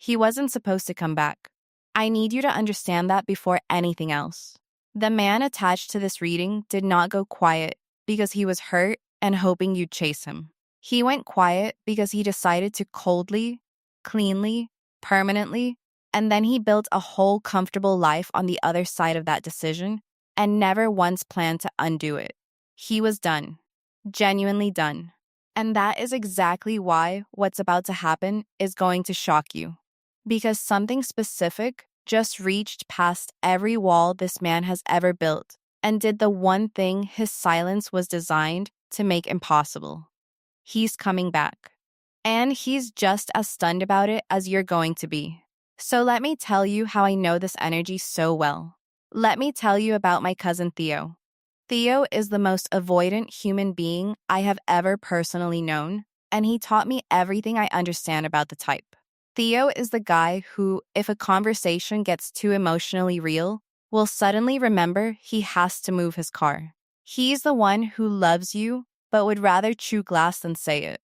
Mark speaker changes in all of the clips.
Speaker 1: He wasn't supposed to come back. I need you to understand that before anything else. The man attached to this reading did not go quiet because he was hurt and hoping you'd chase him. He went quiet because he decided to coldly, cleanly, permanently, and then he built a whole comfortable life on the other side of that decision and never once planned to undo it. He was done. Genuinely done. And that is exactly why what's about to happen is going to shock you. Because something specific just reached past every wall this man has ever built and did the one thing his silence was designed to make impossible. He's coming back. And he's just as stunned about it as you're going to be. So let me tell you how I know this energy so well. Let me tell you about my cousin Theo. Theo is the most avoidant human being I have ever personally known, and he taught me everything I understand about the type. Theo is the guy who, if a conversation gets too emotionally real, will suddenly remember he has to move his car. He's the one who loves you, but would rather chew glass than say it.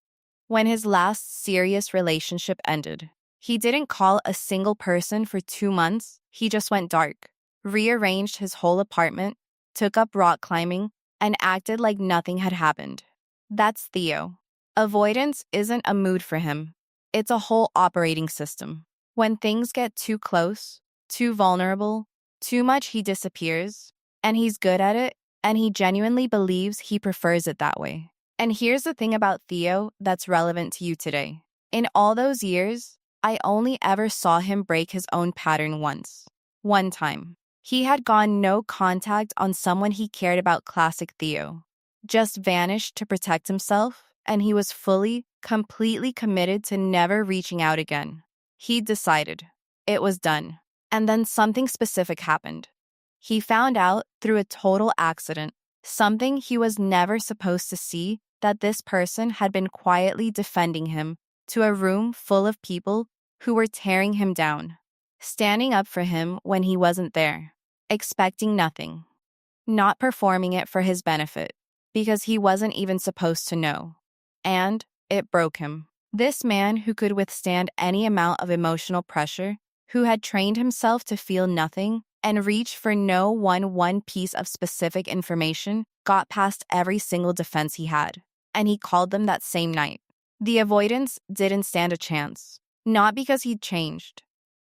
Speaker 1: When his last serious relationship ended, he didn't call a single person for 2 months. He just went dark, rearranged his whole apartment, took up rock climbing, and acted like nothing had happened. That's Theo. Avoidance isn't a mood for him. It's a whole operating system. When things get too close, too vulnerable, too much, he disappears, and he's good at it, and he genuinely believes he prefers it that way. And here's the thing about Theo that's relevant to you today. In all those years, I only ever saw him break his own pattern once. One time. He had gone no contact on someone he cared about. Classic Theo. Just vanished to protect himself, and he was fully, completely committed to never reaching out again. He decided. It was done. And then something specific happened. He found out through a total accident, something he was never supposed to see, that this person had been quietly defending him to a room full of people who were tearing him down, standing up for him when he wasn't there, expecting nothing, not performing it for his benefit, because he wasn't even supposed to know. And it broke him. This man who could withstand any amount of emotional pressure, who had trained himself to feel nothing and reach for no one piece of specific information, got past every single defense he had. And he called them that same night. The avoidance didn't stand a chance. Not because he'd changed.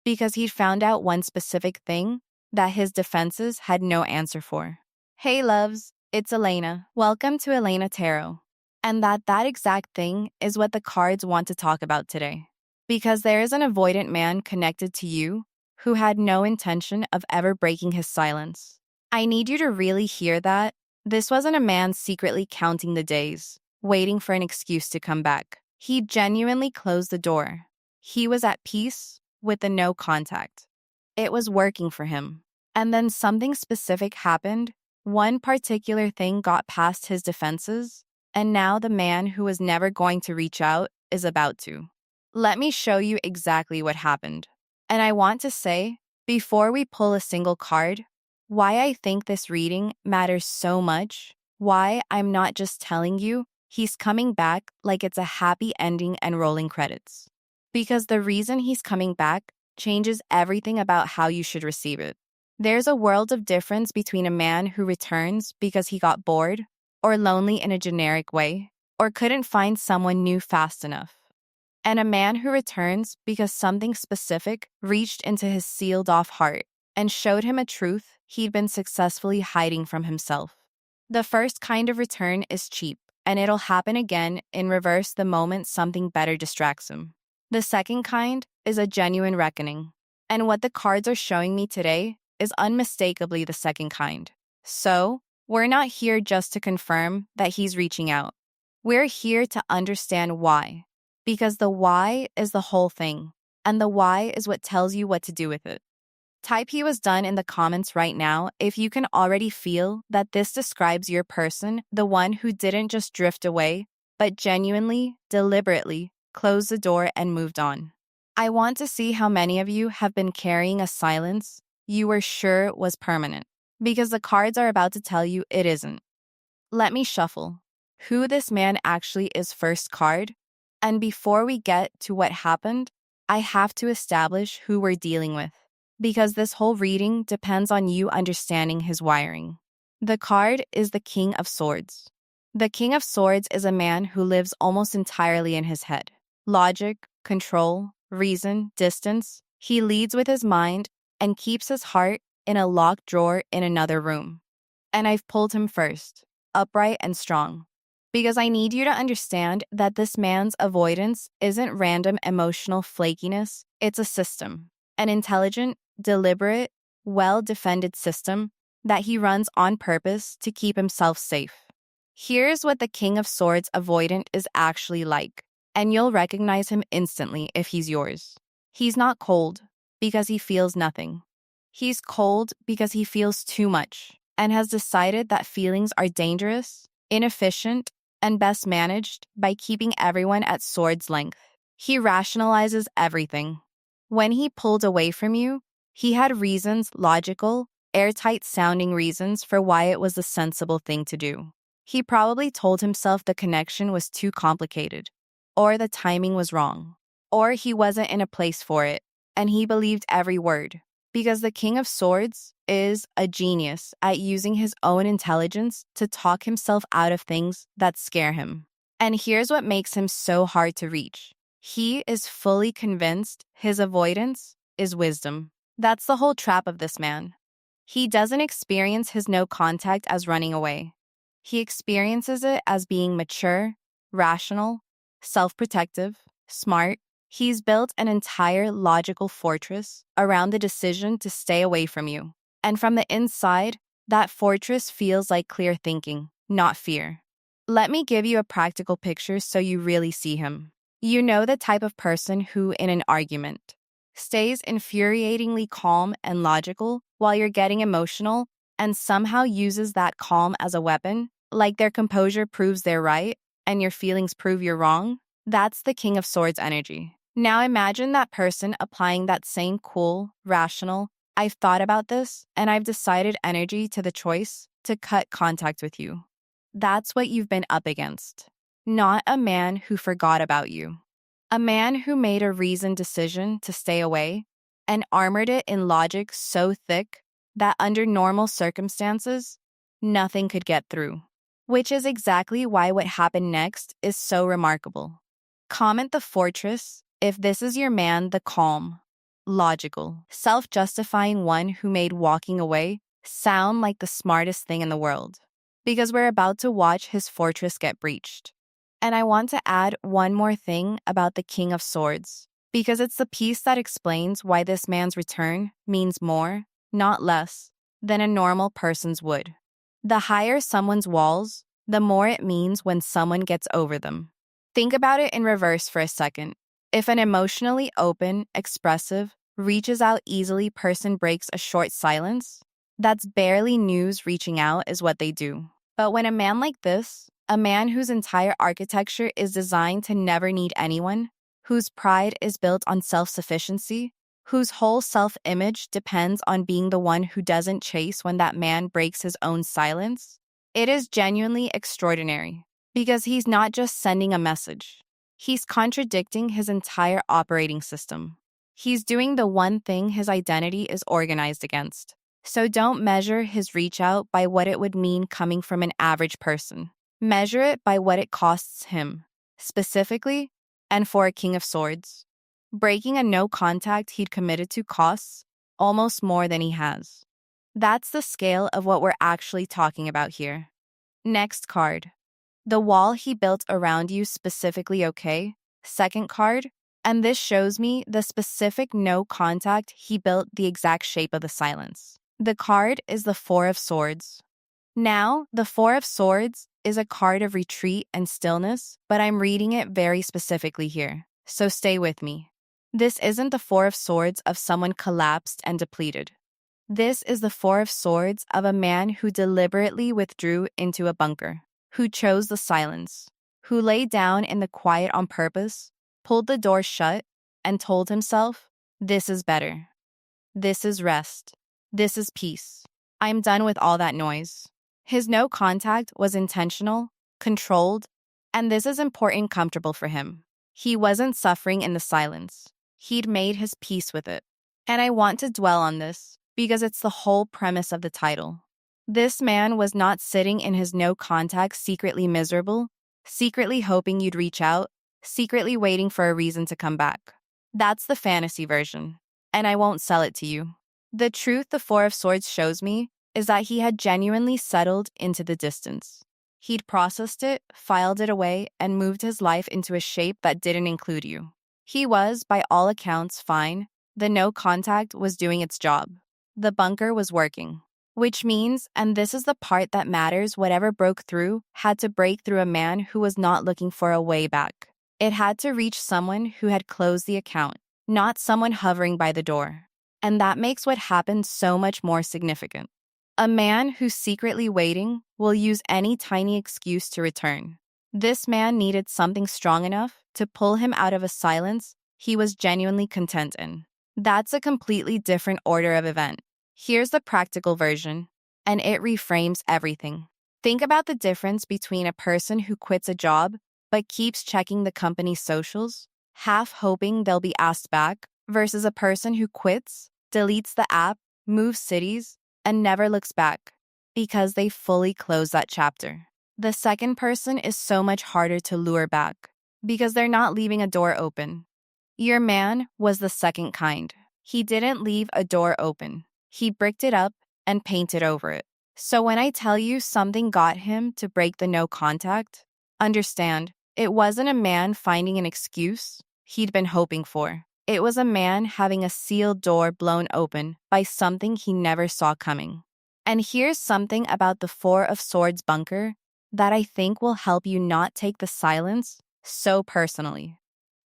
Speaker 1: Because he'd found out one specific thing that his defenses had no answer for. Hey loves, it's Elena. Welcome to Elena Tarot. And that exact thing is what the cards want to talk about today. Because there is an avoidant man connected to you who had no intention of ever breaking his silence. I need you to really hear that. This wasn't a man secretly counting the days, waiting for an excuse to come back. He genuinely closed the door. He was at peace with the no contact. It was working for him. And then something specific happened. One particular thing got past his defenses, and now the man who was never going to reach out is about to. Let me show you exactly what happened. And I want to say, before we pull a single card, why I think this reading matters so much, why I'm not just telling you he's coming back like it's a happy ending and rolling credits. Because the reason he's coming back changes everything about how you should receive it. There's a world of difference between a man who returns because he got bored, or lonely in a generic way, or couldn't find someone new fast enough, and a man who returns because something specific reached into his sealed-off heart and showed him a truth he'd been successfully hiding from himself. The first kind of return is cheap, and it'll happen again in reverse the moment something better distracts him. The second kind is a genuine reckoning, and what the cards are showing me today is unmistakably the second kind. So, we're not here just to confirm that he's reaching out. We're here to understand why. Because the why is the whole thing, and the why is what tells you what to do with it. Type "he was done" in the comments right now if you can already feel that this describes your person, the one who didn't just drift away, but genuinely, deliberately, closed the door and moved on. I want to see how many of you have been carrying a silence you were sure was permanent, because the cards are about to tell you it isn't. Let me shuffle who this man actually is first card. And before we get to what happened, I have to establish who we're dealing with, because this whole reading depends on you understanding his wiring. The card is the King of Swords. The King of Swords is a man who lives almost entirely in his head. Logic, control, reason, distance. He leads with his mind and keeps his heart in a locked drawer in another room. And I've pulled him first, upright and strong, because I need you to understand that this man's avoidance isn't random emotional flakiness, it's a system, an intelligent, deliberate, well-defended system that he runs on purpose to keep himself safe. Here's what the King of Swords avoidant is actually like, and you'll recognize him instantly if he's yours. He's not cold because he feels nothing. He's cold because he feels too much and has decided that feelings are dangerous, inefficient, and best managed by keeping everyone at sword's length. He rationalizes everything. When he pulled away from you, he had reasons, logical, airtight-sounding reasons for why it was the sensible thing to do. He probably told himself the connection was too complicated, or the timing was wrong, or he wasn't in a place for it, and he believed every word. Because the King of Swords is a genius at using his own intelligence to talk himself out of things that scare him. And here's what makes him so hard to reach. He is fully convinced his avoidance is wisdom. That's the whole trap of this man. He doesn't experience his no contact as running away. He experiences it as being mature, rational, self-protective, smart. He's built an entire logical fortress around the decision to stay away from you. And from the inside, that fortress feels like clear thinking, not fear. Let me give you a practical picture so you really see him. You know the type of person who, in an argument, stays infuriatingly calm and logical while you're getting emotional and somehow uses that calm as a weapon, like their composure proves they're right and your feelings prove you're wrong? That's the King of Swords energy. Now imagine that person applying that same cool, rational, I've thought about this and I've decided energy to the choice to cut contact with you. That's what you've been up against. Not a man who forgot about you. A man who made a reasoned decision to stay away and armored it in logic so thick that under normal circumstances, nothing could get through. Which is exactly why what happened next is so remarkable. Comment the fortress if this is your man, the calm, logical, self-justifying one who made walking away sound like the smartest thing in the world. Because we're about to watch his fortress get breached. And I want to add one more thing about the King of Swords, because it's the piece that explains why this man's return means more, not less, than a normal person's would. The higher someone's walls, the more it means when someone gets over them. Think about it in reverse for a second. If an emotionally open, expressive, reaches out easily person breaks a short silence, that's barely news reaching out is what they do. But when a man like this, a man whose entire architecture is designed to never need anyone, whose pride is built on self-sufficiency, whose whole self-image depends on being the one who doesn't chase when that man breaks his own silence, it is genuinely extraordinary. Because he's not just sending a message. He's contradicting his entire operating system. He's doing the one thing his identity is organized against. So don't measure his reach out by what it would mean coming from an average person. Measure it by what it costs him, specifically, and for a King of Swords. Breaking a no contact he'd committed to costs almost more than he has. That's the scale of what we're actually talking about here. Next card. The wall he built around you specifically okay? Second card. And this shows me the specific no contact he built the exact shape of the silence. The card is the Four of Swords. Now, the Four of Swords is a card of retreat and stillness, but I'm reading it very specifically here, so stay with me. This isn't the Four of Swords of someone collapsed and depleted. This is the Four of Swords of a man who deliberately withdrew into a bunker, who chose the silence, who lay down in the quiet on purpose, pulled the door shut, and told himself, this is better. This is rest. This is peace. I'm done with all that noise. His no contact was intentional, controlled, and this is important comfortable for him. He wasn't suffering in the silence. He'd made his peace with it. And I want to dwell on this because it's the whole premise of the title. This man was not sitting in his no contact secretly miserable, secretly hoping you'd reach out, secretly waiting for a reason to come back. That's the fantasy version, and I won't sell it to you. The truth the Four of Swords shows me is that he had genuinely settled into the distance. He'd processed it, filed it away, and moved his life into a shape that didn't include you. He was, by all accounts, fine. The no contact was doing its job. The bunker was working. Which means, and this is the part that matters, whatever broke through had to break through a man who was not looking for a way back. It had to reach someone who had closed the account, not someone hovering by the door. And that makes what happened so much more significant. A man who's secretly waiting will use any tiny excuse to return. This man needed something strong enough to pull him out of a silence he was genuinely content in. That's a completely different order of event. Here's the practical version, and it reframes everything. Think about the difference between a person who quits a job but keeps checking the company's socials, half hoping they'll be asked back, versus a person who quits, deletes the app, moves cities, and never looks back because they fully closed that chapter. The second person is so much harder to lure back because they're not leaving a door open. Your man was the second kind. He didn't leave a door open. He bricked it up and painted over it. So when I tell you something got him to break the no contact, understand, it wasn't a man finding an excuse he'd been hoping for. It was a man having a sealed door blown open by something he never saw coming. And here's something about the Four of Swords bunker that I think will help you not take the silence so personally.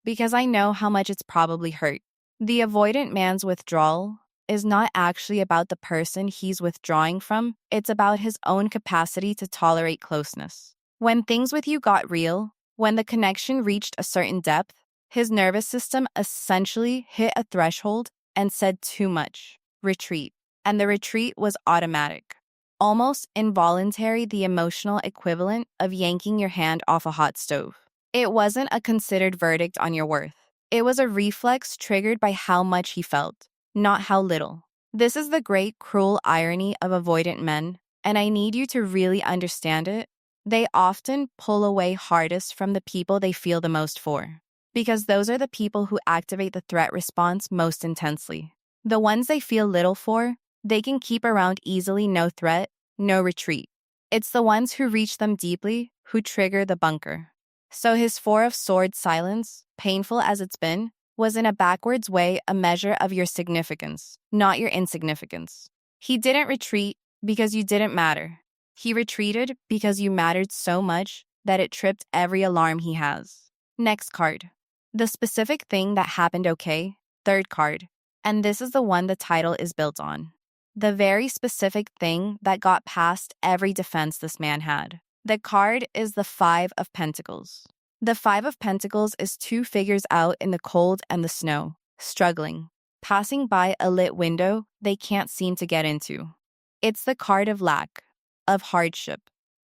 Speaker 1: Because I know how much it's probably hurt. The avoidant man's withdrawal is not actually about the person he's withdrawing from, it's about his own capacity to tolerate closeness. When things with you got real, when the connection reached a certain depth, his nervous system essentially hit a threshold and said too much. Retreat. And the retreat was automatic. Almost involuntary, the emotional equivalent of yanking your hand off a hot stove. It wasn't a considered verdict on your worth. It was a reflex triggered by how much he felt, not how little. This is the great, cruel irony of avoidant men, and I need you to really understand it. They often pull away hardest from the people they feel the most for, because those are the people who activate the threat response most intensely. The ones they feel little for, they can keep around easily, no threat, no retreat. It's the ones who reach them deeply who trigger the bunker. So his Four of Swords silence, painful as it's been, was in a backwards way a measure of your significance, not your insignificance. He didn't retreat because you didn't matter. He retreated because you mattered so much that it tripped every alarm he has. Next card. The specific thing that happened okay. Third card. And this is the one the title is built on. The very specific thing that got past every defense this man had. The card is the Five of Pentacles. The Five of Pentacles is two figures out in the cold and the snow, struggling, passing by a lit window they can't seem to get into. It's the card of lack, of hardship,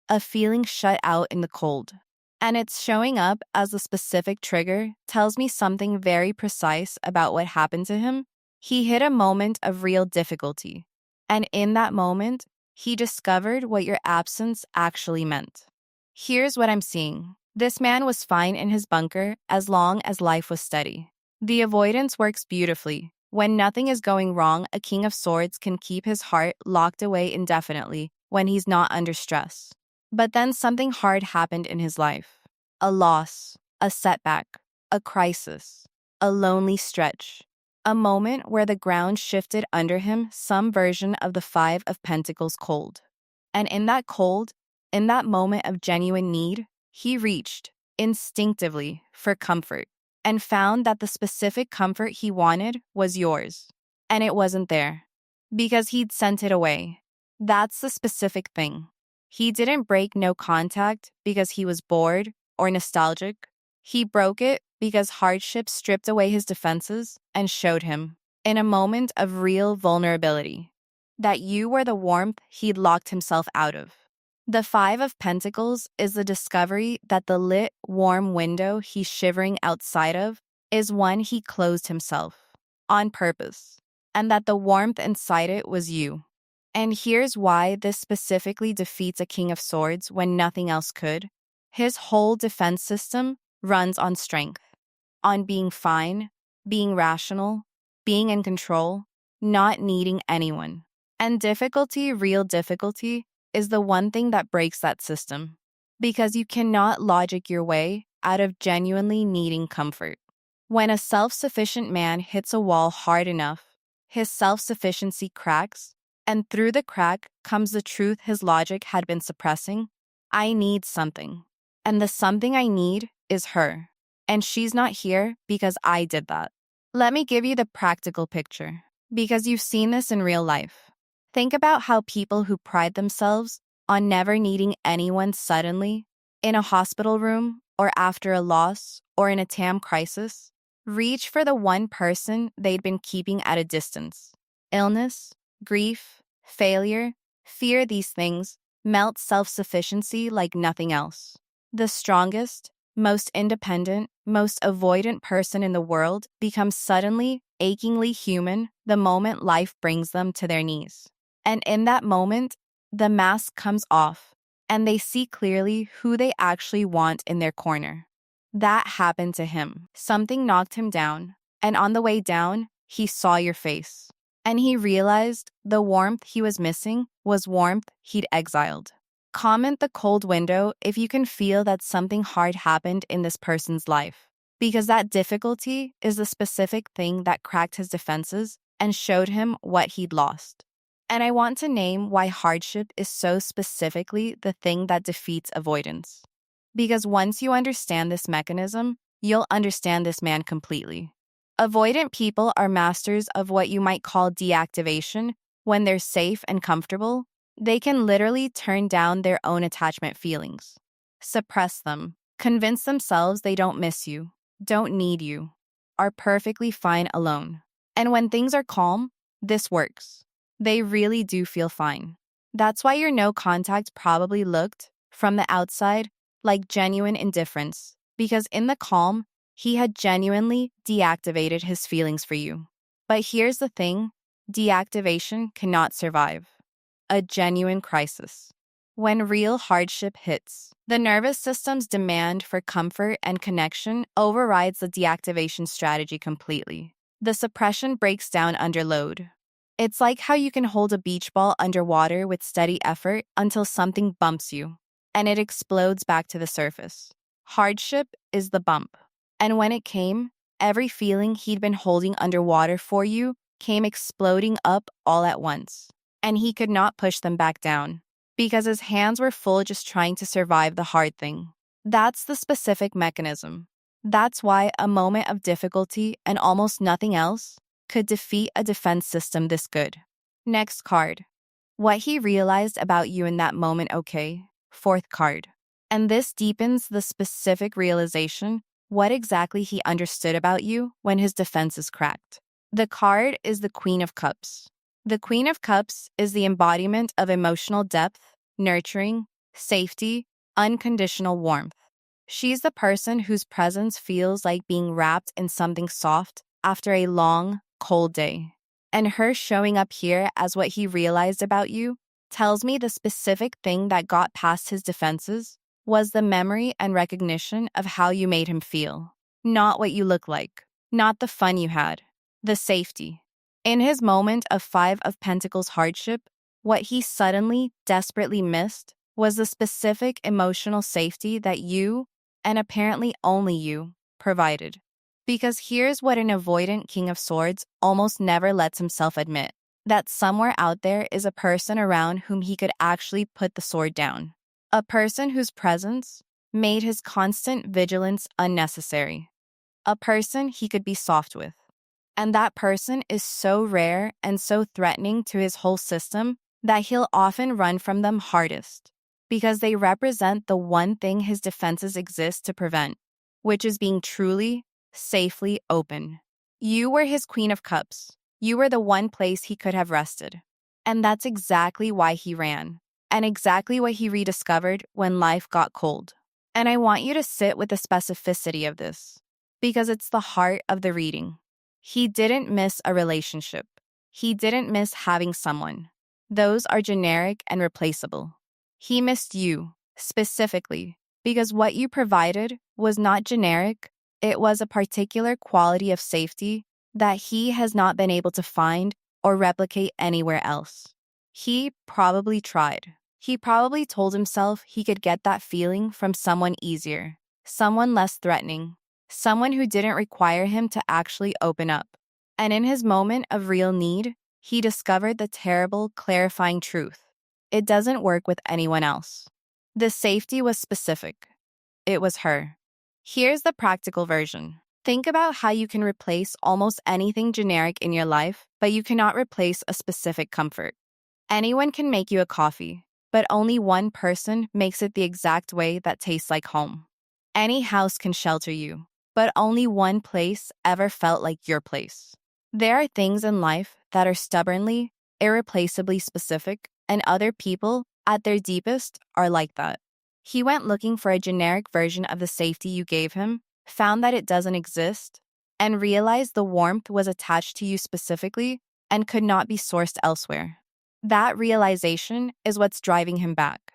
Speaker 1: of feeling shut out in the cold. And it's showing up as the specific trigger tells me something very precise about what happened to him. He hit a moment of real difficulty. And in that moment, he discovered what your absence actually meant. Here's what I'm seeing. This man was fine in his bunker as long as life was steady. The avoidance works beautifully. When nothing is going wrong, a King of Swords can keep his heart locked away indefinitely when he's not under stress. But then something hard happened in his life. A loss, a setback, a crisis, a lonely stretch. A moment where the ground shifted under him, some version of the Five of Pentacles cold. And in that cold, in that moment of genuine need, he reached, instinctively, for comfort, and found that the specific comfort he wanted was yours. And it wasn't there, because he'd sent it away. That's the specific thing. He didn't break no contact because he was bored or nostalgic. He broke it because hardship stripped away his defenses and showed him, in a moment of real vulnerability, that you were the warmth he'd locked himself out of. The Five of Pentacles is the discovery that the lit, warm window he's shivering outside of is one he closed himself on purpose, and that the warmth inside it was you. And here's why this specifically defeats a King of Swords when nothing else could. His whole defense system runs on strength, on being fine, being rational, being in control, not needing anyone. And difficulty, real difficulty, is the one thing that breaks that system. Because you cannot logic your way out of genuinely needing comfort. When a self sufficient man hits a wall hard enough, his self sufficiency cracks, and through the crack comes the truth his logic had been suppressing. I need something. And the something I need is her. And she's not here because I did that. Let me give you the practical picture, because you've seen this in real life. Think about how people who pride themselves on never needing anyone suddenly, in a hospital room, or after a loss, or in a TAM crisis, reach for the one person they'd been keeping at a distance. Illness, grief, failure, fear, these things melt self-sufficiency like nothing else. The strongest, most independent, most avoidant person in the world becomes suddenly, achingly human the moment life brings them to their knees. And in that moment, the mask comes off, and they see clearly who they actually want in their corner. That happened to him. Something knocked him down, and on the way down, he saw your face. And he realized the warmth he was missing was warmth he'd exiled. Comment the cold window if you can feel that something hard happened in this person's life, because that difficulty is the specific thing that cracked his defenses and showed him what he'd lost. And I want to name why hardship is so specifically the thing that defeats avoidance. Because once you understand this mechanism, you'll understand this man completely. Avoidant people are masters of what you might call deactivation. When they're safe and comfortable, they can literally turn down their own attachment feelings, suppress them, convince themselves they don't miss you, don't need you, are perfectly fine alone. And when things are calm, this works. They really do feel fine. That's why your no contact probably looked, from the outside, like genuine indifference, because in the calm, he had genuinely deactivated his feelings for you. But here's the thing, deactivation cannot survive a genuine crisis. When real hardship hits, the nervous system's demand for comfort and connection overrides the deactivation strategy completely. The suppression breaks down under load. It's like how you can hold a beach ball underwater with steady effort until something bumps you, and it explodes back to the surface. Hardship is the bump. And when it came, every feeling he'd been holding underwater for you came exploding up all at once. And he could not push them back down, because his hands were full just trying to survive the hard thing. That's the specific mechanism. That's why a moment of difficulty and almost nothing else could defeat a defense system this good. Next card. What he realized about you in that moment, okay? Fourth card. And this deepens the specific realization what exactly he understood about you when his defenses cracked. The card is the Queen of Cups. The Queen of Cups is the embodiment of emotional depth, nurturing, safety, unconditional warmth. She's the person whose presence feels like being wrapped in something soft after a long, cold day. And her showing up here as what he realized about you tells me the specific thing that got past his defenses was the memory and recognition of how you made him feel. Not what you look like, not the fun you had, the safety. In his moment of Five of Pentacles hardship, what he suddenly, desperately missed was the specific emotional safety that you, and apparently only you, provided. Because here's what an avoidant King of Swords almost never lets himself admit, that somewhere out there is a person around whom he could actually put the sword down. A person whose presence made his constant vigilance unnecessary. A person he could be soft with. And that person is so rare and so threatening to his whole system that he'll often run from them hardest, because they represent the one thing his defenses exist to prevent, which is being truly, safely open. You were his Queen of Cups. You were the one place he could have rested. And that's exactly why he ran, and exactly what he rediscovered when life got cold. And I want you to sit with the specificity of this, because it's the heart of the reading. He didn't miss a relationship. He didn't miss having someone. Those are generic and replaceable. He missed you, specifically, because what you provided was not generic, it was a particular quality of safety that he has not been able to find or replicate anywhere else. He probably tried. He probably told himself he could get that feeling from someone easier, someone less threatening, someone who didn't require him to actually open up. And in his moment of real need, he discovered the terrible, clarifying truth. It doesn't work with anyone else. The safety was specific. It was her. Here's the practical version. Think about how you can replace almost anything generic in your life, but you cannot replace a specific comfort. Anyone can make you a coffee, but only one person makes it the exact way that tastes like home. Any house can shelter you, but only one place ever felt like your place. There are things in life that are stubbornly, irreplaceably specific, and other people, at their deepest, are like that. He went looking for a generic version of the safety you gave him, found that it doesn't exist, and realized the warmth was attached to you specifically and could not be sourced elsewhere. That realization is what's driving him back.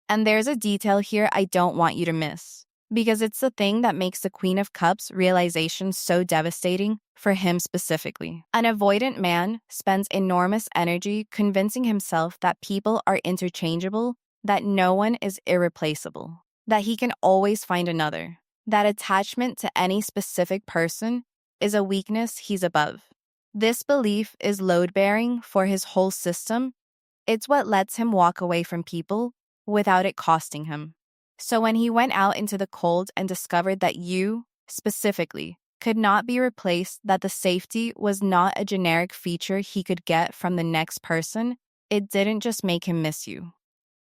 Speaker 1: And there's a detail here I don't want you to miss, because it's the thing that makes the Queen of Cups realization so devastating for him specifically. An avoidant man spends enormous energy convincing himself that people are interchangeable, that no one is irreplaceable, that he can always find another, that attachment to any specific person is a weakness he's above. This belief is load-bearing for his whole system. It's what lets him walk away from people without it costing him. So when he went out into the cold and discovered that you, specifically, could not be replaced, that the safety was not a generic feature he could get from the next person, it didn't just make him miss you.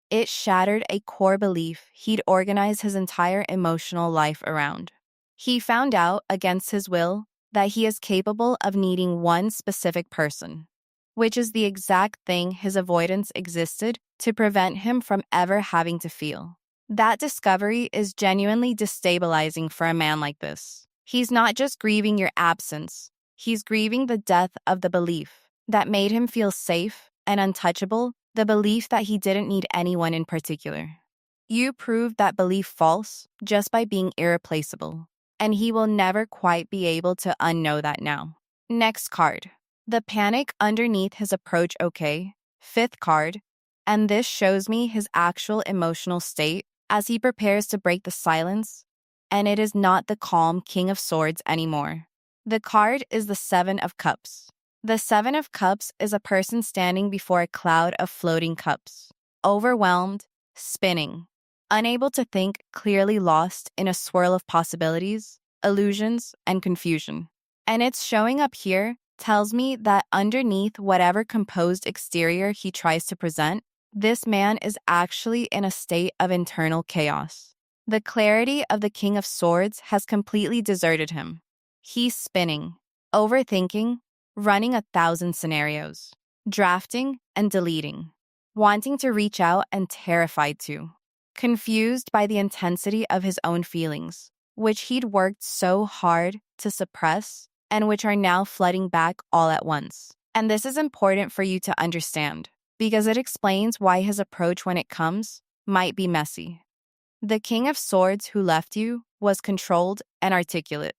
Speaker 1: It shattered a core belief he'd organized his entire emotional life around. He found out, against his will, that he is capable of needing one specific person, which is the exact thing his avoidance existed to prevent him from ever having to feel. That discovery is genuinely destabilizing for a man like this. He's not just grieving your absence, he's grieving the death of the belief that made him feel safe and untouchable, the belief that he didn't need anyone in particular. You proved that belief false just by being irreplaceable, and he will never quite be able to unknow that now. Next card. The panic underneath his approach. Okay. Fifth card. And this shows me his actual emotional state as he prepares to break the silence, and it is not the calm King of Swords anymore. The card is the Seven of Cups. The Seven of Cups is a person standing before a cloud of floating cups, overwhelmed, spinning, unable to think, clearly lost in a swirl of possibilities, illusions, and confusion. And it's showing up here tells me that underneath whatever composed exterior he tries to present, this man is actually in a state of internal chaos. The clarity of the King of Swords has completely deserted him. He's spinning, overthinking, running 1,000 scenarios, drafting and deleting, wanting to reach out and terrified to, confused by the intensity of his own feelings, which he'd worked so hard to suppress and which are now flooding back all at once. And this is important for you to understand, because it explains why his approach when it comes might be messy. The King of Swords who left you was controlled and articulate,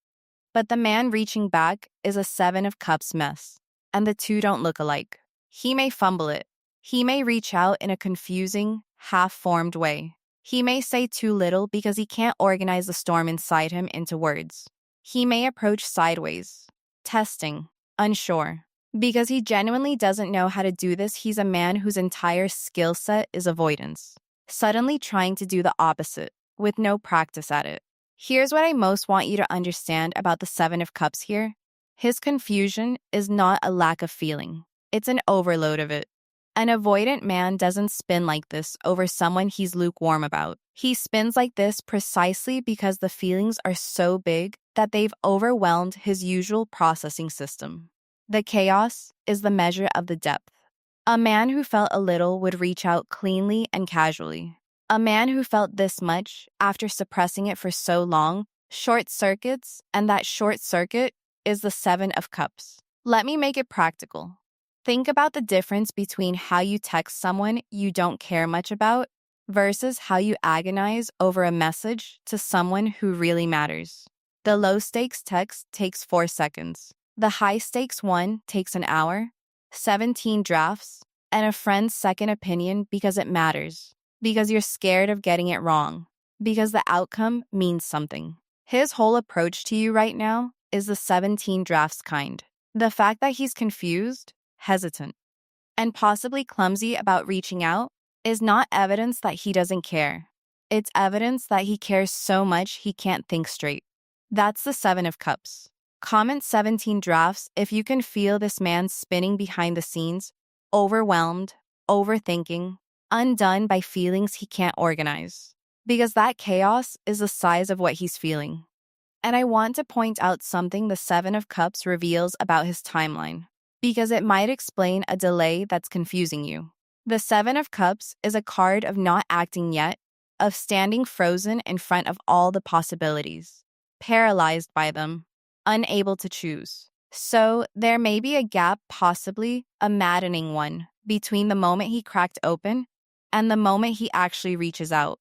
Speaker 1: but the man reaching back is a Seven of Cups mess, and the two don't look alike. He may fumble it. He may reach out in a confusing, half-formed way. He may say too little because he can't organize the storm inside him into words. He may approach sideways, testing, unsure. Because he genuinely doesn't know how to do this, he's a man whose entire skill set is avoidance, suddenly trying to do the opposite, with no practice at it. Here's what I most want you to understand about the Seven of Cups here. His confusion is not a lack of feeling. It's an overload of it. An avoidant man doesn't spin like this over someone he's lukewarm about. He spins like this precisely because the feelings are so big that they've overwhelmed his usual processing system. The chaos is the measure of the depth. A man who felt a little would reach out cleanly and casually. A man who felt this much, after suppressing it for so long, short circuits, and that short circuit is the Seven of Cups. Let me make it practical. Think about the difference between how you text someone you don't care much about versus how you agonize over a message to someone who really matters. The low-stakes text takes 4 seconds. The high-stakes one takes an hour, 17 drafts, and a friend's second opinion because it matters, because you're scared of getting it wrong, because the outcome means something. His whole approach to you right now is the 17 drafts kind. The fact that he's confused, hesitant, and possibly clumsy about reaching out is not evidence that he doesn't care. It's evidence that he cares so much he can't think straight. That's the Seven of Cups. Comment 17 drafts if you can feel this man spinning behind the scenes, overwhelmed, overthinking, undone by feelings he can't organize. Because that chaos is the size of what he's feeling. And I want to point out something the Seven of Cups reveals about his timeline, because it might explain a delay that's confusing you. The Seven of Cups is a card of not acting yet, of standing frozen in front of all the possibilities, paralyzed by them, unable to choose. So there may be a gap, possibly a maddening one, between the moment he cracked open and the moment he actually reaches out.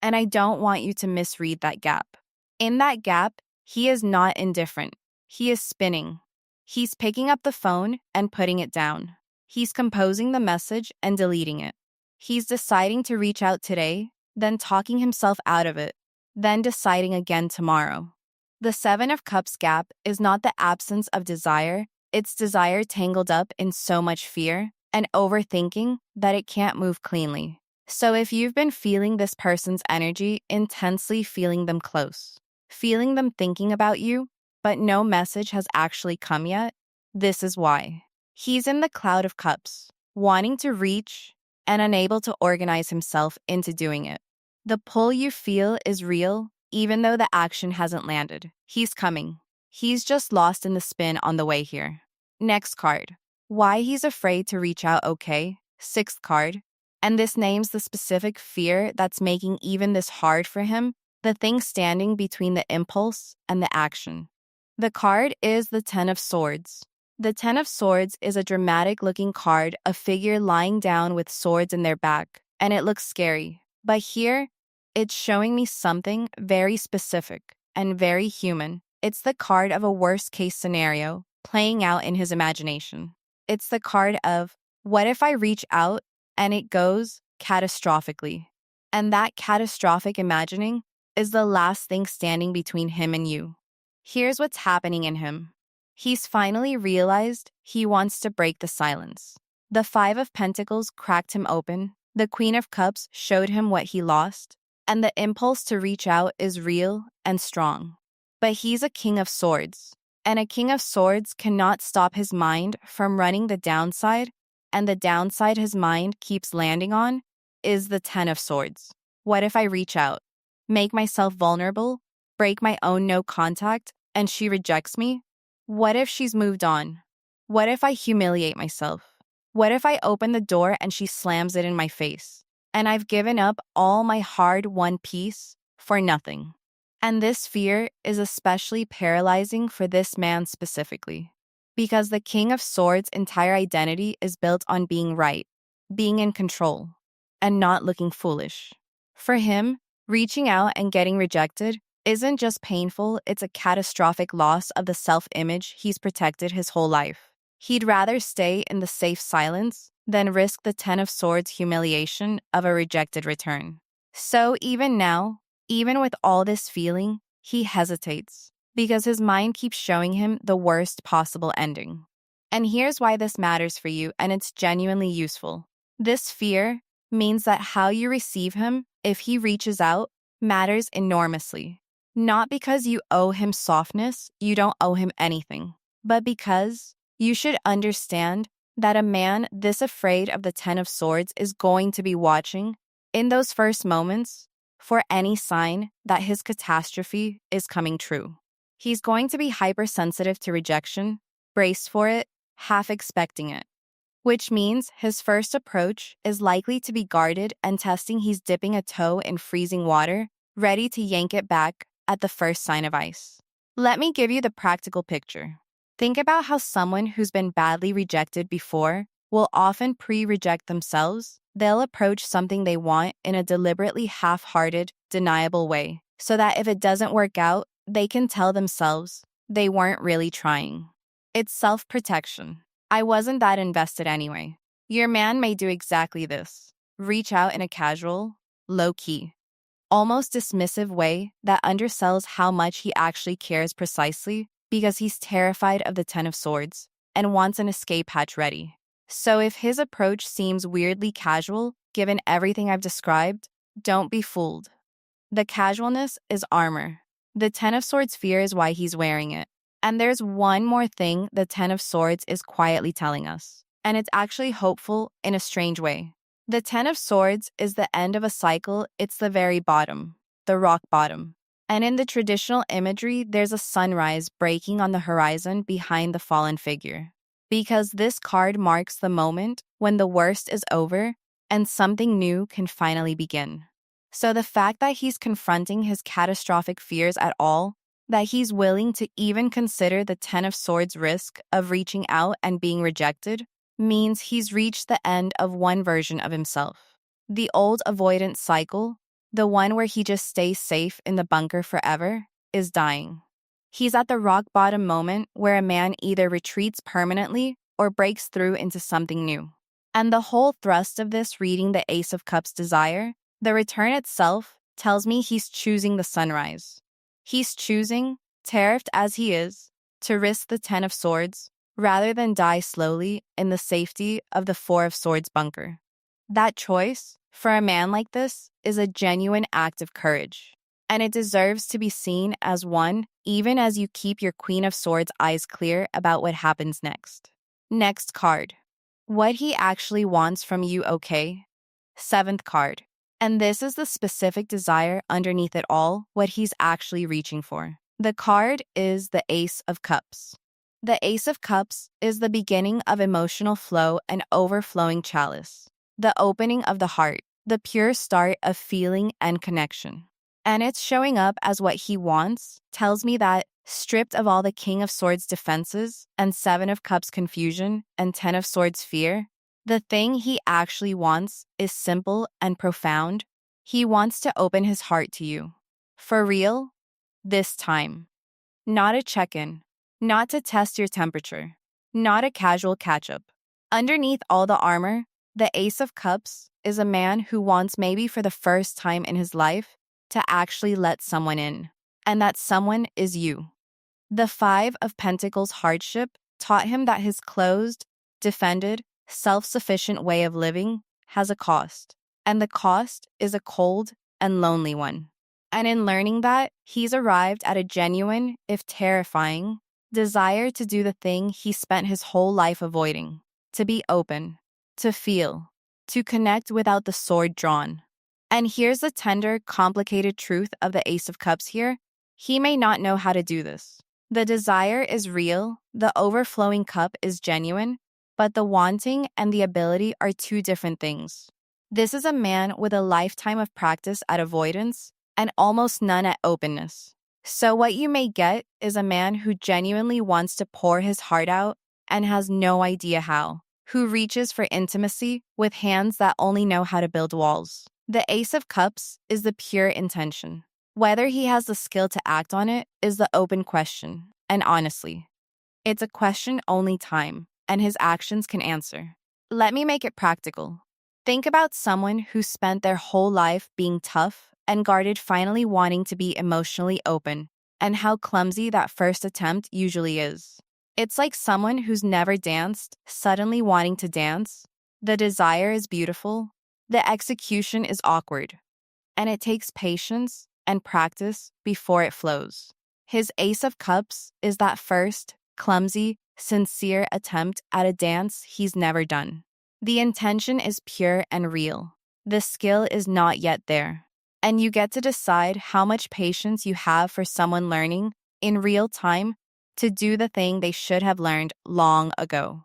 Speaker 1: And I don't want you to misread that gap. In that gap, he is not indifferent. He is spinning. He's picking up the phone and putting it down. He's composing the message and deleting it. He's deciding to reach out today, then talking himself out of it, then deciding again tomorrow. The Seven of Cups gap is not the absence of desire, it's desire tangled up in so much fear and overthinking that it can't move cleanly. So if you've been feeling this person's energy, intensely feeling them close, feeling them thinking about you, but no message has actually come yet, this is why. He's in the cloud of cups, wanting to reach and unable to organize himself into doing it. The pull you feel is real, even though the action hasn't landed. He's coming. He's just lost in the spin on the way here. Next card. Why he's afraid to reach out, okay? Sixth card. And this names the specific fear that's making even this hard for him, the thing standing between the impulse and the action. The card is the Ten of Swords. The Ten of Swords is a dramatic-looking card, a figure lying down with swords in their back, and it looks scary. But here, it's showing me something very specific and very human. It's the card of a worst-case scenario playing out in his imagination. It's the card of, what if I reach out and it goes catastrophically? And that catastrophic imagining is the last thing standing between him and you. Here's what's happening in him. He's finally realized he wants to break the silence. The Five of Pentacles cracked him open. The Queen of Cups showed him what he lost. And the impulse to reach out is real and strong. But he's a King of Swords. And a King of Swords cannot stop his mind from running the downside. And the downside his mind keeps landing on is the Ten of Swords. What if I reach out, make myself vulnerable, break my own no contact, and she rejects me? What if she's moved on? What if I humiliate myself? What if I open the door and she slams it in my face? And I've given up all my hard-won peace for nothing. And this fear is especially paralyzing for this man specifically. Because the King of Swords' entire identity is built on being right, being in control, and not looking foolish. For him, reaching out and getting rejected isn't just painful, it's a catastrophic loss of the self-image he's protected his whole life. He'd rather stay in the safe silence than risk the Ten of Swords' humiliation of a rejected return. So even now, even with all this feeling, he hesitates because his mind keeps showing him the worst possible ending. And here's why this matters for you, and it's genuinely useful. This fear means that how you receive him, if he reaches out, matters enormously. Not because you owe him softness, you don't owe him anything, but because you should understand that a man this afraid of the Ten of Swords is going to be watching, in those first moments, for any sign that his catastrophe is coming true. He's going to be hypersensitive to rejection, braced for it, half expecting it. Which means his first approach is likely to be guarded and testing. He's dipping a toe in freezing water, ready to yank it back at the first sign of ice. Let me give you the practical picture. Think about how someone who's been badly rejected before will often pre-reject themselves. They'll approach something they want in a deliberately half-hearted, deniable way, so that if it doesn't work out, they can tell themselves they weren't really trying. It's self-protection. I wasn't that invested anyway. Your man may do exactly this. Reach out in a casual, low-key, almost dismissive way that undersells how much he actually cares precisely because he's terrified of the Ten of Swords and wants an escape hatch ready. So if his approach seems weirdly casual, given everything I've described, don't be fooled. The casualness is armor. The Ten of Swords fear is why he's wearing it. And there's one more thing the Ten of Swords is quietly telling us, and it's actually hopeful in a strange way. The Ten of Swords is the end of a cycle, it's the very bottom, the rock bottom. And in the traditional imagery, there's a sunrise breaking on the horizon behind the fallen figure. Because this card marks the moment when the worst is over and something new can finally begin. So the fact that he's confronting his catastrophic fears at all, that he's willing to even consider the Ten of Swords risk of reaching out and being rejected, means he's reached the end of one version of himself. The old avoidant cycle, the one where he just stays safe in the bunker forever, is dying. He's at the rock bottom moment where a man either retreats permanently or breaks through into something new. And the whole thrust of this reading the Ace of Cups desire, the return itself, tells me he's choosing the sunrise. He's choosing, terrified as he is, to risk the Ten of Swords rather than die slowly in the safety of the Four of Swords bunker. That choice, for a man like this, is a genuine act of courage. And it deserves to be seen as one, even as you keep your Queen of Swords eyes clear about what happens next. Next card. What he actually wants from you, okay? Seventh card. And this is the specific desire underneath it all, what he's actually reaching for. The card is the Ace of Cups. The Ace of Cups is the beginning of emotional flow and overflowing chalice. The opening of the heart, the pure start of feeling and connection. And it's showing up as what he wants, tells me that, stripped of all the King of Swords defenses and Seven of Cups confusion and Ten of Swords fear, the thing he actually wants is simple and profound. He wants to open his heart to you. For real, this time. Not a check-in, not to test your temperature, not a casual catch-up. Underneath all the armor, the Ace of Cups is a man who wants, maybe for the first time in his life, to actually let someone in. And that someone is you. The Five of Pentacles hardship taught him that his closed, defended, self-sufficient way of living has a cost. And the cost is a cold and lonely one. And in learning that, he's arrived at a genuine, if terrifying, desire to do the thing he spent his whole life avoiding. To be open, to feel, to connect without the sword drawn. And here's the tender, complicated truth of the Ace of Cups here. He may not know how to do this. The desire is real, the overflowing cup is genuine, but the wanting and the ability are two different things. This is a man with a lifetime of practice at avoidance and almost none at openness. So what you may get is a man who genuinely wants to pour his heart out and has no idea how, who reaches for intimacy with hands that only know how to build walls. The Ace of Cups is the pure intention. Whether he has the skill to act on it is the open question. And honestly, it's a question only time and his actions can answer. Let me make it practical. Think about someone who spent their whole life being tough and guarded, finally wanting to be emotionally open, and how clumsy that first attempt usually is. It's like someone who's never danced suddenly wanting to dance. The desire is beautiful, the execution is awkward, and it takes patience and practice before it flows. His Ace of Cups is that first, clumsy, sincere attempt at a dance he's never done. The intention is pure and real. The skill is not yet there. And you get to decide how much patience you have for someone learning, in real time, to do the thing they should have learned long ago.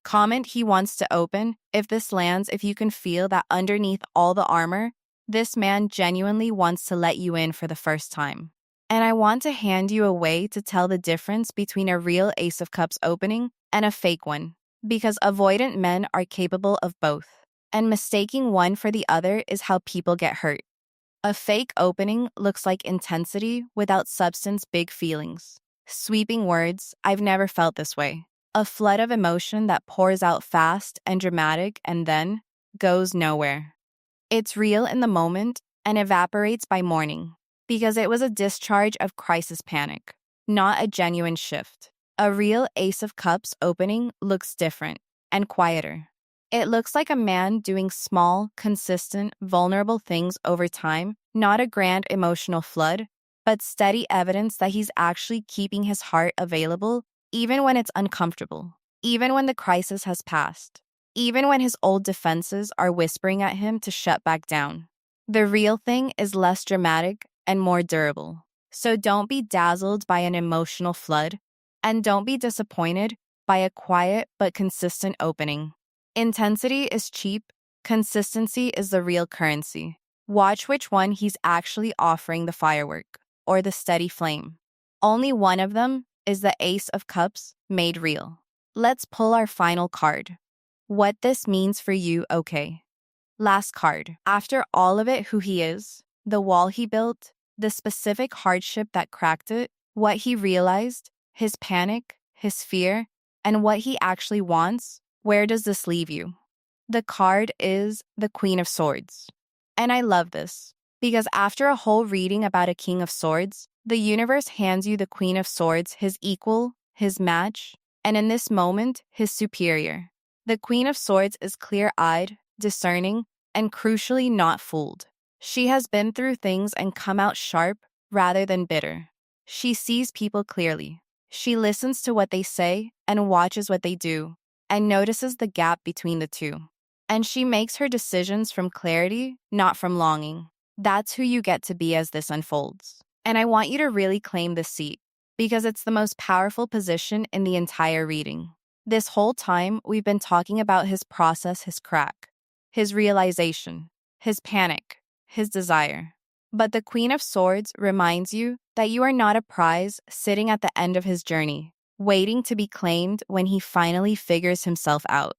Speaker 1: Comment he wants to open if this lands, if you can feel that underneath all the armor, this man genuinely wants to let you in for the first time. And I want to hand you a way to tell the difference between a real Ace of Cups opening and a fake one, because avoidant men are capable of both. And mistaking one for the other is how people get hurt. A fake opening looks like intensity without substance, big feelings. Sweeping words, I've never felt this way. A flood of emotion that pours out fast and dramatic and then goes nowhere. It's real in the moment and evaporates by morning because it was a discharge of crisis panic, not a genuine shift. A real Ace of Cups opening looks different and quieter. It looks like a man doing small, consistent, vulnerable things over time, not a grand emotional flood, but steady evidence that he's actually keeping his heart available even when it's uncomfortable, even when the crisis has passed, even when his old defenses are whispering at him to shut back down. The real thing is less dramatic and more durable. So don't be dazzled by an emotional flood, and don't be disappointed by a quiet but consistent opening. Intensity is cheap, consistency is the real currency. Watch which one he's actually offering, the firework or the steady flame. Only one of them is the Ace of Cups made real. Let's pull our final card. What this means for you, okay? Last card. After all of it, who he is, the wall he built, the specific hardship that cracked it, what he realized, his panic, his fear, and what he actually wants, where does this leave you? The card is the Queen of Swords. And I love this, because after a whole reading about a King of Swords, the universe hands you the Queen of Swords, his equal, his match, and in this moment, his superior. The Queen of Swords is clear-eyed, discerning, and crucially not fooled. She has been through things and come out sharp rather than bitter. She sees people clearly. She listens to what they say and watches what they do, and notices the gap between the two. And she makes her decisions from clarity, not from longing. That's who you get to be as this unfolds. And I want you to really claim this seat, because it's the most powerful position in the entire reading. This whole time, we've been talking about his process, his crack, his realization, his panic, his desire. But the Queen of Swords reminds you that you are not a prize sitting at the end of his journey, waiting to be claimed when he finally figures himself out.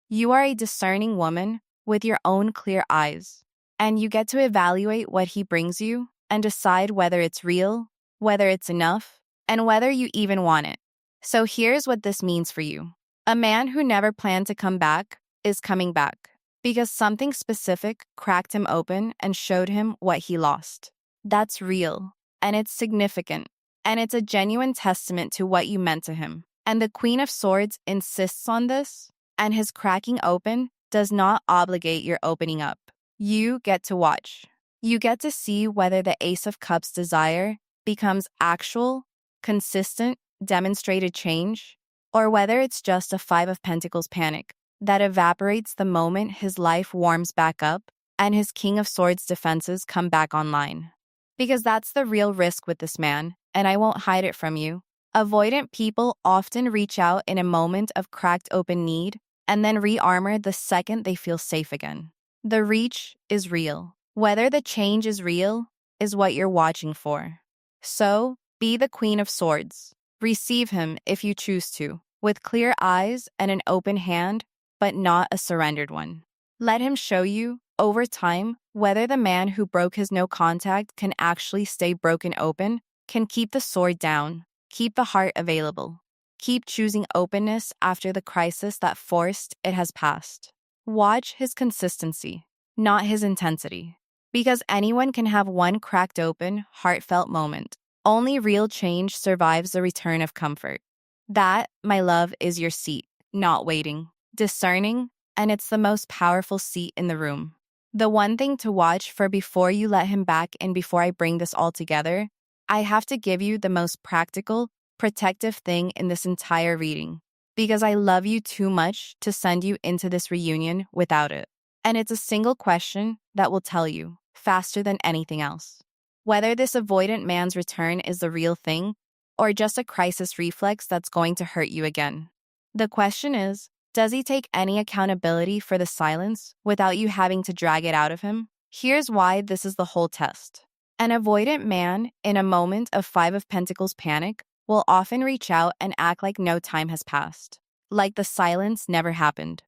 Speaker 1: You are a discerning woman with your own clear eyes, and you get to evaluate what he brings you and decide whether it's real, whether it's enough, and whether you even want it. So here's what this means for you. A man who never planned to come back is coming back because something specific cracked him open and showed him what he lost. That's real, and it's significant, and it's a genuine testament to what you meant to him. And the Queen of Swords insists on this, and his cracking open does not obligate your opening up. You get to watch. You get to see whether the Ace of Cups desire becomes actual, consistent, demonstrated change, or whether it's just a Five of Pentacles panic that evaporates the moment his life warms back up and his King of Swords defenses come back online. Because that's the real risk with this man, and I won't hide it from you. Avoidant people often reach out in a moment of cracked open need and then re-armor the second they feel safe again. The reach is real. Whether the change is real is what you're watching for. So, be the Queen of Swords. Receive him if you choose to, with clear eyes and an open hand, but not a surrendered one. Let him show you, over time, whether the man who broke his no contact can actually stay broken open, can keep the sword down, keep the heart available, keep choosing openness after the crisis that forced it has passed. Watch his consistency, not his intensity. Because anyone can have one cracked open, heartfelt moment. Only real change survives the return of comfort. That, my love, is your seat, not waiting. Discerning, and it's the most powerful seat in the room. The one thing to watch for before you let him back and before I bring this all together, I have to give you the most practical, protective thing in this entire reading, because I love you too much to send you into this reunion without it. And it's a single question that will tell you, faster than anything else, whether this avoidant man's return is the real thing or just a crisis reflex that's going to hurt you again. The question is, does he take any accountability for the silence without you having to drag it out of him? Here's why this is the whole test. An avoidant man, in a moment of Five of Pentacles panic, will often reach out and act like no time has passed, like the silence never happened.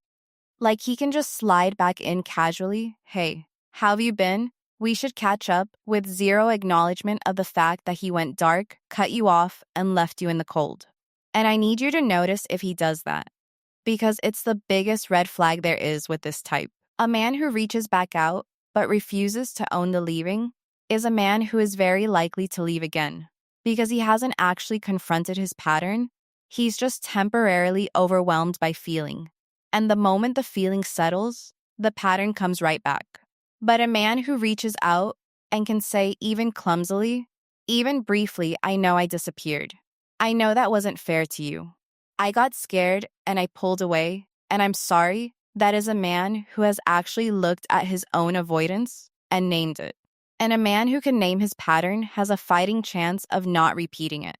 Speaker 1: Like he can just slide back in casually. Hey, how have you been? We should catch up, with zero acknowledgement of the fact that he went dark, cut you off, and left you in the cold. And I need you to notice if he does that, because it's the biggest red flag there is with this type. A man who reaches back out but refuses to own the leaving is a man who is very likely to leave again, because he hasn't actually confronted his pattern. He's just temporarily overwhelmed by feeling. And the moment the feeling settles, the pattern comes right back. But a man who reaches out and can say, even clumsily, even briefly, I know I disappeared. I know that wasn't fair to you. I got scared and I pulled away, and I'm sorry. That is a man who has actually looked at his own avoidance and named it. And a man who can name his pattern has a fighting chance of not repeating it.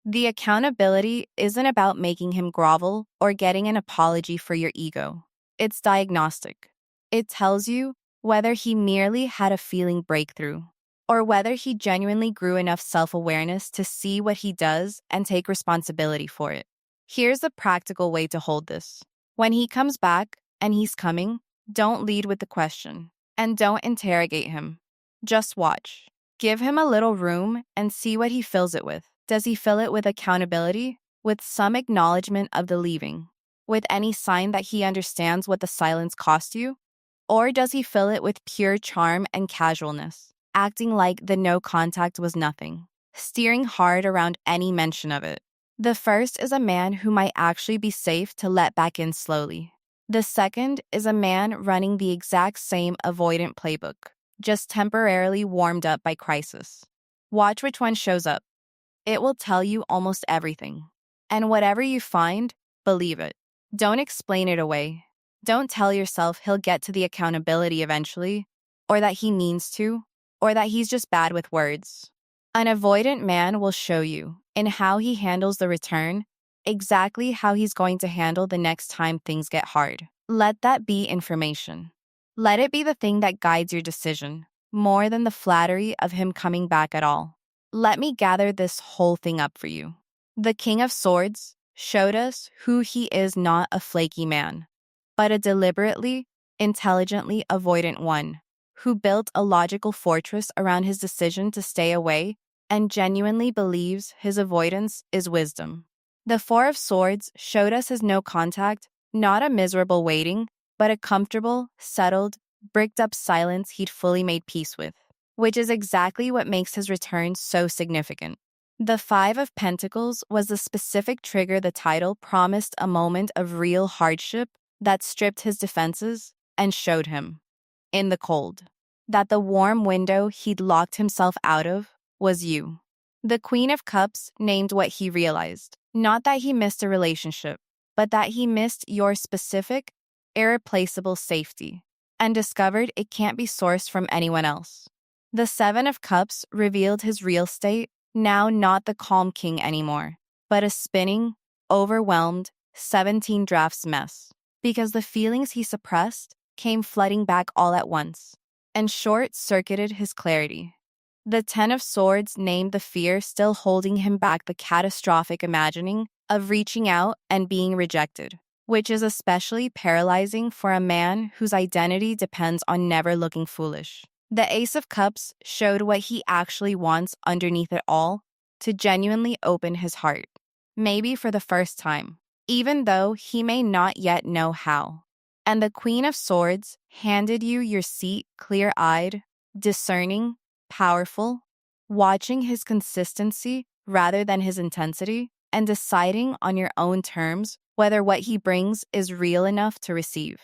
Speaker 1: The accountability isn't about making him grovel or getting an apology for your ego. It's diagnostic. It tells you whether he merely had a feeling breakthrough or whether he genuinely grew enough self-awareness to see what he does and take responsibility for it. Here's the practical way to hold this. When he comes back, and he's coming, don't lead with the question, and don't interrogate him. Just watch. Give him a little room and see what he fills it with. Does he fill it with accountability? With some acknowledgement of the leaving? With any sign that he understands what the silence cost you? Or does he fill it with pure charm and casualness, acting like the no contact was nothing, steering hard around any mention of it? The first is a man who might actually be safe to let back in slowly. The second is a man running the exact same avoidant playbook, just temporarily warmed up by crisis. Watch which one shows up. It will tell you almost everything. And whatever you find, believe it. Don't explain it away. Don't tell yourself he'll get to the accountability eventually, or that he means to, or that he's just bad with words. An avoidant man will show you, in how he handles the return, exactly how he's going to handle the next time things get hard. Let that be information. Let it be the thing that guides your decision, more than the flattery of him coming back at all. Let me gather this whole thing up for you. The King of Swords showed us who he is, not a flaky man, but a deliberately, intelligently avoidant one, who built a logical fortress around his decision to stay away and genuinely believes his avoidance is wisdom. The Four of Swords showed us his no contact, not a miserable waiting, but a comfortable, settled, bricked-up silence he'd fully made peace with, which is exactly what makes his return so significant. The Five of Pentacles was the specific trigger the title promised, a moment of real hardship that stripped his defenses and showed him, in the cold, that the warm window he'd locked himself out of was you. The Queen of Cups named what he realized. Not that he missed a relationship, but that he missed your specific, irreplaceable safety, and discovered it can't be sourced from anyone else. The Seven of Cups revealed his real state, now not the calm king anymore, but a spinning, overwhelmed, 17 drafts mess, because the feelings he suppressed came flooding back all at once and short-circuited his clarity. The Ten of Swords named the fear still holding him back, the catastrophic imagining of reaching out and being rejected, which is especially paralyzing for a man whose identity depends on never looking foolish. The Ace of Cups showed what he actually wants underneath it all, to genuinely open his heart, maybe for the first time, even though he may not yet know how. And the Queen of Swords handed you your seat, clear-eyed, discerning, powerful, watching his consistency rather than his intensity, and deciding on your own terms whether what he brings is real enough to receive.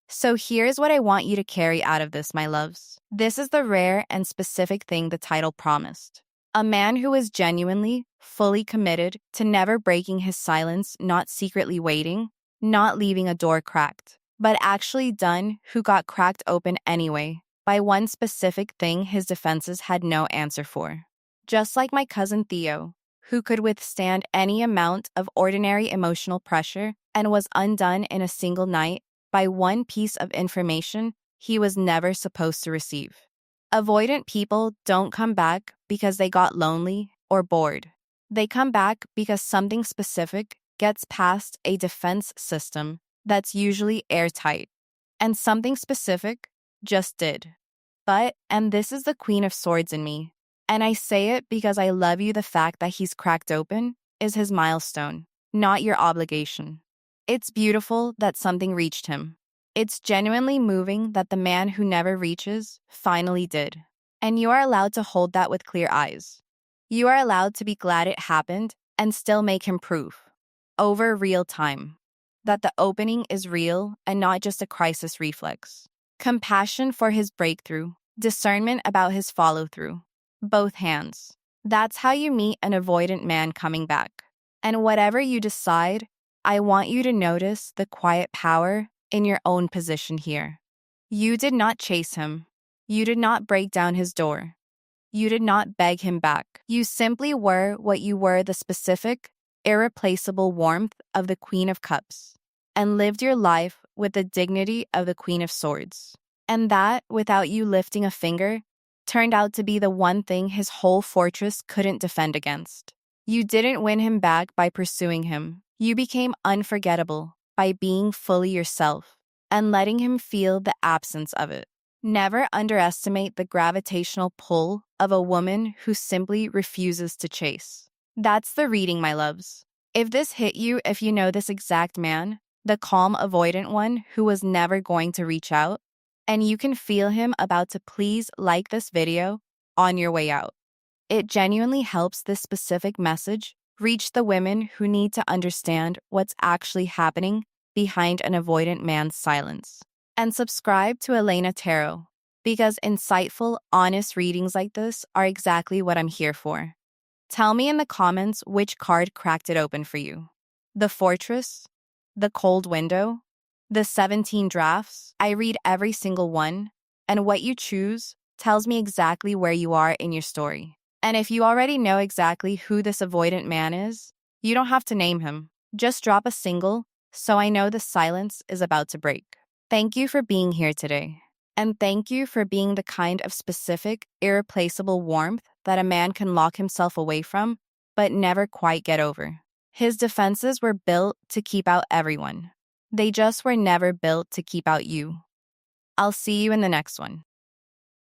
Speaker 1: So here's what I want you to carry out of this, my loves. This is the rare and specific thing the title promised. A man who is genuinely, fully committed to never breaking his silence, not secretly waiting, not leaving a door cracked, but actually done, who got cracked open anyway, by one specific thing his defenses had no answer for. Just like my cousin Theo, who could withstand any amount of ordinary emotional pressure and was undone in a single night by one piece of information he was never supposed to receive. Avoidant people don't come back because they got lonely or bored. They come back because something specific gets past a defense system that's usually airtight. And something specific just did. But, and this is the Queen of Swords in me, and I say it because I love you, the fact that he's cracked open is his milestone, not your obligation. It's beautiful that something reached him. It's genuinely moving that the man who never reaches finally did. And you are allowed to hold that with clear eyes. You are allowed to be glad it happened and still make him proof, over real time, that the opening is real and not just a crisis reflex. Compassion for his breakthrough, discernment about his follow through. Both hands. That's how you meet an avoidant man coming back. And whatever you decide, I want you to notice the quiet power in your own position here. You did not chase him. You did not break down his door. You did not beg him back. You simply were what you were, the specific, irreplaceable warmth of the Queen of Cups, and lived your life with the dignity of the Queen of Swords. And that, without you lifting a finger, turned out to be the one thing his whole fortress couldn't defend against. You didn't win him back by pursuing him. You became unforgettable by being fully yourself and letting him feel the absence of it. Never underestimate the gravitational pull of a woman who simply refuses to chase. That's the reading, my loves. If this hit you, if you know this exact man, the calm, avoidant one who was never going to reach out, and you can feel him about to, please like this video on your way out. It genuinely helps this specific message reach the women who need to understand what's actually happening behind an avoidant man's silence. And subscribe to Elena Tarot, because insightful, honest readings like this are exactly what I'm here for. Tell me in the comments which card cracked it open for you. The Fortress? The Cold Window? The 17 Drafts? I read every single one, and what you choose tells me exactly where you are in your story. And if you already know exactly who this avoidant man is, you don't have to name him. Just drop a single, so I know the silence is about to break. Thank you for being here today. And thank you for being the kind of specific, irreplaceable warmth that a man can lock himself away from, but never quite get over. His defenses were built to keep out everyone. They just were never built to keep out you. I'll see you in the next one.